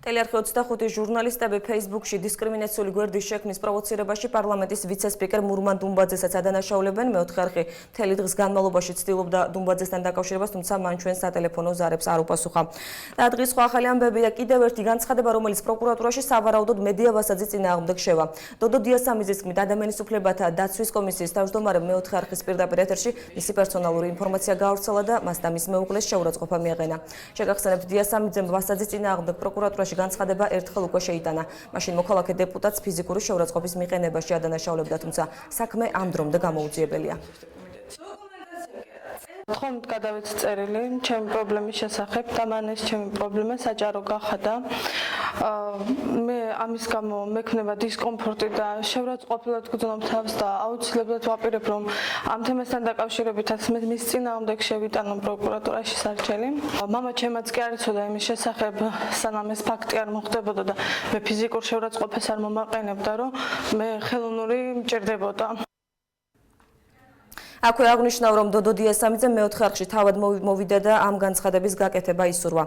ტელეარხი 25 ჟურნალისტები Facebook-ში დისკრიმინაციული გვერდის შექმნის პროვოცირებაში პარლამენტის ვიცე-სპიკერ მურმან დუმბაძესაც ადანაშაულებენ. მეოთხე არხი მთელი დღის განმავლობაში ცდილობდა დუმბაძესთან დაკავშირებას, თუმცა მან ჩვენ სატელეფონო ზარებს არ უპასუხა. და დღის სხვა ახალი ამბები და კიდევ ერთი განცხადება, რომელიც პროკურატურაში სავარაუდოდ მედია ვასაძის წინააღმდეგ შევა. დოდო დიასამიძის თქმით, ადამიანის უფლებათა დაცვის კომისიის თავმჯდომარემ მეოთხე არხის პირდაპირ ეთერში მისი პერსონალური ინფორმაცია გაავრცელა და მას და მის მეუღლეს შეურაცხყოფა მიაყენა. შეგახსენებთ, დიასამიძემ ვასაძის წინააღმდეგ პროკურატურაში განცხადება ერთხელ უკვე შეიტანა. მაშინ მოქალაქე დეპუტატს ფიზიკური შეურაცხყოფის მიყენებაში ადანაშაულებდა, თუმცა საქმე ამ დრომდე გამოუძიებელია. თხოვნით გადავეც წერილი ჩემი პრობლემის შესახებ და მან ეს ჩემი პრობლემა საჯარო გახადა. მე ამის გამო მექნება დისკომფორტი და შეურაცხყოფილად გძნობ თავს და აუცილებლად ვაპირებ, რომ ამ თემასთან დაკავშირებითაც მე მის წინააღმდეგ შევიტანო პროკურატურაში სარჩელი. მამა ჩემაც კი არ იცოდა იმის შესახებ, სანამ ეს ფაქტი არ მოხდებოდა და მე ფიზიკურ შეურაცხყოფას არ მომაყენებდა, რომ მე ხელოვნური მჭირდებოდა. აქვე აღნიშნა, რომ დოდო დიასამიძემ მეოთხე არხში თავად მოვიდა და ამ განცხადების გაკეთება ისურვა.